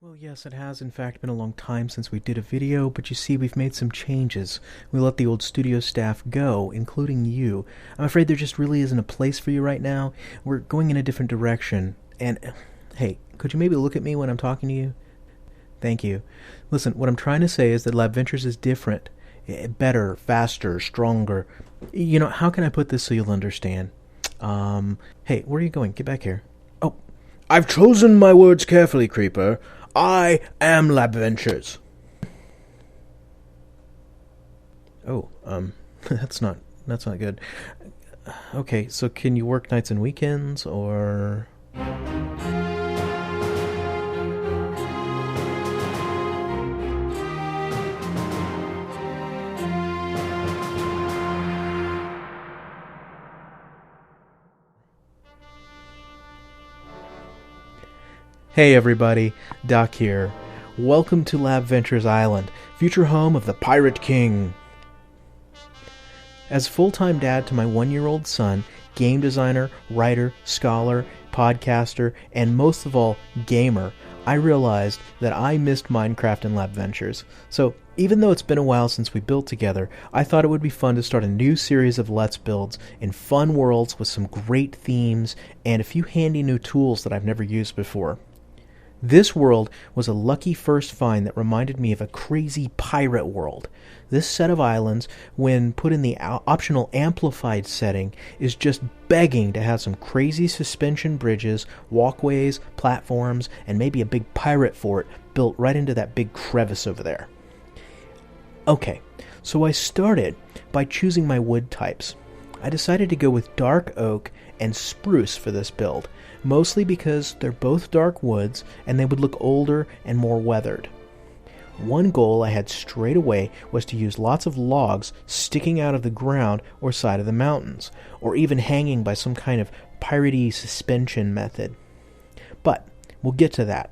Well, yes, it has in fact been a long time since we did a video, but you see, we've made some changes. We let the old studio staff go, including you. I'm afraid there just really isn't a place for you right now. We're going in a different direction. And, hey, could you maybe look at me when I'm talking to you? Thank you. Listen, what I'm trying to say is that LABventures is different. Better, faster, stronger. How can I put this so you'll understand? Hey, where are you going? Get back here. Oh, I've chosen my words carefully, Creeper. I am LABventures. Oh, that's not good. Okay, so can you work nights and weekends, or... Hey everybody, Doc here. Welcome to LABventures Island, future home of the Pirate King. As full-time dad to my 1-year-old son, game designer, writer, scholar, podcaster, and most of all, gamer, I realized that I missed Minecraft and LABventures. So, even though it's been a while since we built together, I thought it would be fun to start a new series of Let's Builds in fun worlds with some great themes and a few handy new tools that I've never used before. This world was a lucky first find that reminded me of a crazy pirate world. This set of islands, when put in the optional amplified setting, is just begging to have some crazy suspension bridges, walkways, platforms, and maybe a big pirate fort built right into that big crevice over there. Okay, so I started by choosing my wood types. I decided to go with dark oak and spruce for this build, mostly because they're both dark woods and they would look older and more weathered. One goal I had straight away was to use lots of logs sticking out of the ground or side of the mountains, or even hanging by some kind of piratey suspension method. But we'll get to that.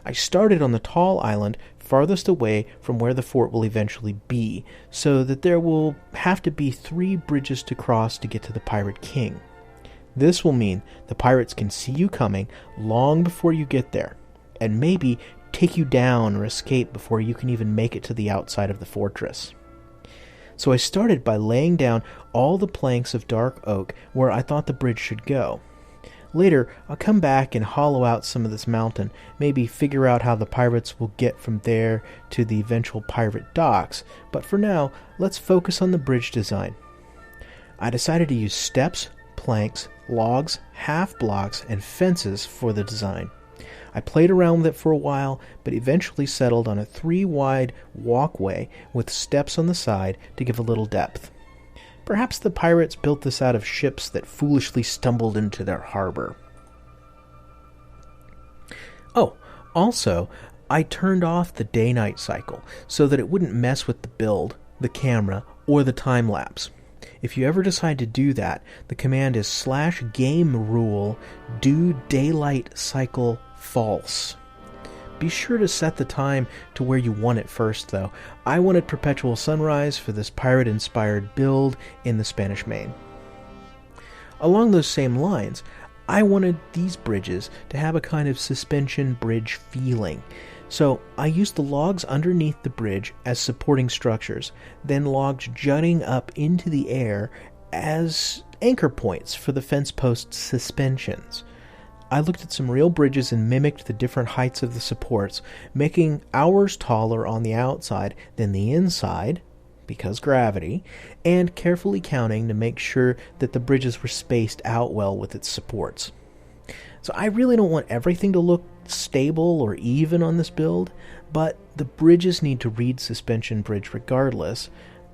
I started on the tall island farthest away from where the fort will eventually be, so that there will have to be 3 bridges to cross to get to the Pirate King. This will mean the pirates can see you coming long before you get there, and maybe take you down or escape before you can even make it to the outside of the fortress. So I started by laying down all the planks of dark oak where I thought the bridge should go. Later, I'll come back and hollow out some of this mountain, maybe figure out how the pirates will get from there to the eventual pirate docks, but for now, let's focus on the bridge design. I decided to use steps, planks, logs, half blocks, and fences for the design. I played around with it for a while, but eventually settled on a 3-wide walkway with steps on the side to give a little depth. Perhaps the pirates built this out of ships that foolishly stumbled into their harbor. Oh, also, I turned off the day-night cycle so that it wouldn't mess with the build, the camera, or the time-lapse. If you ever decide to do that, the command is /game_rule do daylight cycle false. Be sure to set the time to where you want it first, though. I wanted perpetual sunrise for this pirate-inspired build in the Spanish Main. Along those same lines, I wanted these bridges to have a kind of suspension bridge feeling. So I used the logs underneath the bridge as supporting structures, then logs jutting up into the air as anchor points for the fence post suspensions. I looked at some real bridges and mimicked the different heights of the supports, making ours taller on the outside than the inside, because gravity, and carefully counting to make sure that the bridges were spaced out well with its supports. So I really don't want everything to look stable or even on this build, but the bridges need to read suspension bridge regardless,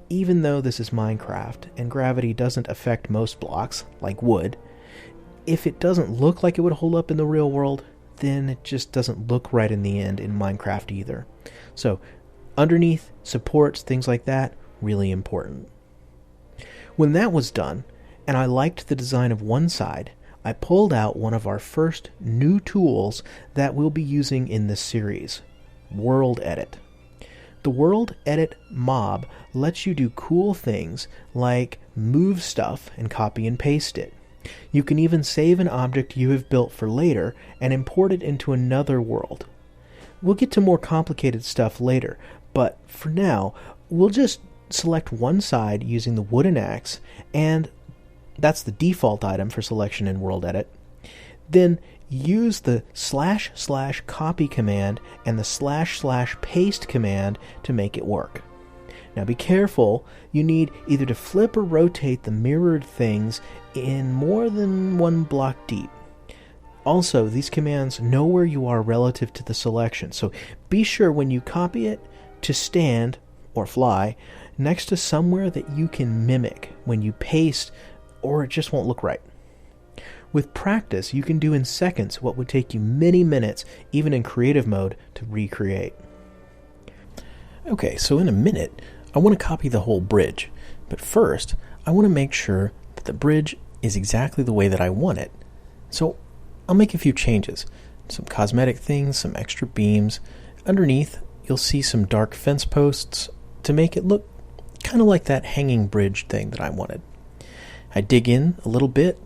even though this is Minecraft and gravity doesn't affect most blocks, like wood. If it doesn't look like it would hold up in the real world, then it just doesn't look right in the end in Minecraft either. So, underneath, supports, things like that, really important. When that was done, and I liked the design of one side, I pulled out one of our first new tools that we'll be using in this series, World Edit. The World Edit mob lets you do cool things like move stuff and copy and paste it. You can even save an object you have built for later and import it into another world. We'll get to more complicated stuff later, but for now, we'll just select one side using the wooden axe, and that's the default item for selection in World Edit. Then use the // copy command and the / paste command to make it work. Now be careful, you need either to flip or rotate the mirrored things in more than one block deep. Also, these commands know where you are relative to the selection, so be sure when you copy it to stand, or fly, next to somewhere that you can mimic when you paste, or it just won't look right. With practice, you can do in seconds what would take you many minutes, even in creative mode, to recreate. Okay, so in a minute, I want to copy the whole bridge, but first, I want to make sure that the bridge is exactly the way that I want it. So I'll make a few changes, some cosmetic things, some extra beams. Underneath, you'll see some dark fence posts to make it look kind of like that hanging bridge thing that I wanted. I dig in a little bit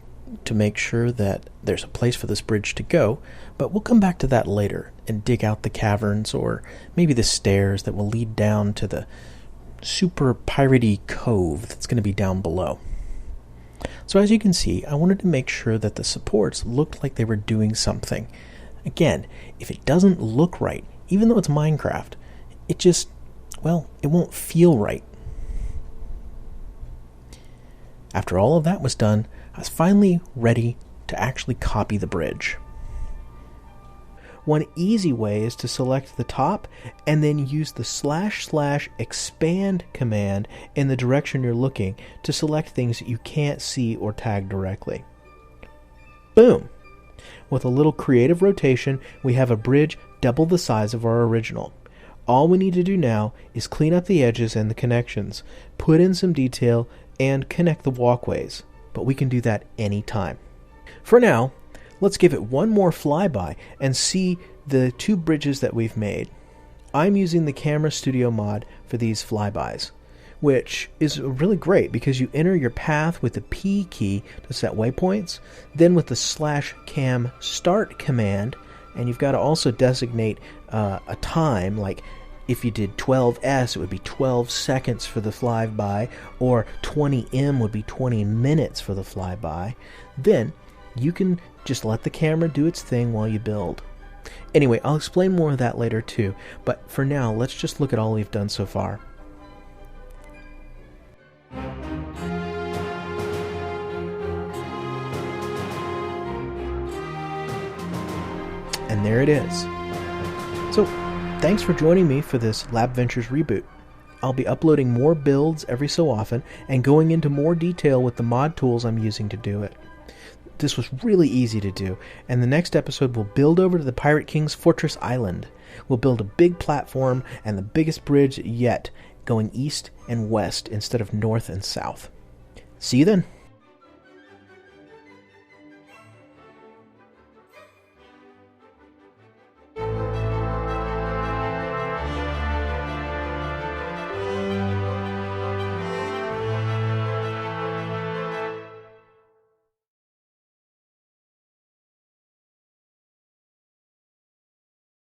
to make sure that there's a place for this bridge to go, but we'll come back to that later and dig out the caverns or maybe the stairs that will lead down to the super piratey cove that's going to be down below. So as you can see, I wanted to make sure that the supports looked like they were doing something. Again, if it doesn't look right, even though it's Minecraft, it just, well, it won't feel right. After all of that was done, I was finally ready to actually copy the bridge. One easy way is to select the top and then use the / expand command in the direction you're looking to select things that you can't see or tag directly. Boom! With a little creative rotation, we have a bridge double the size of our original. All we need to do now is clean up the edges and the connections, put in some detail, and connect the walkways, but we can do that anytime. For now, let's give it one more flyby and see the two bridges that we've made. I'm using the Camera Studio mod for these flybys, which is really great because you enter your path with the P key to set waypoints, then with the /cam start command, and you've got to also designate a time, like if you did 12S, it would be 12 seconds for the flyby, or 20M would be 20 minutes for the flyby. Then you can just let the camera do its thing while you build. Anyway, I'll explain more of that later too, but for now, let's just look at all we've done so far. And there it is. So, thanks for joining me for this LABventures reboot. I'll be uploading more builds every so often and going into more detail with the mod tools I'm using to do it. This was really easy to do, and the next episode we'll build over to the Pirate King's Fortress Island. We'll build a big platform and the biggest bridge yet, going east and west instead of north and south. See you then!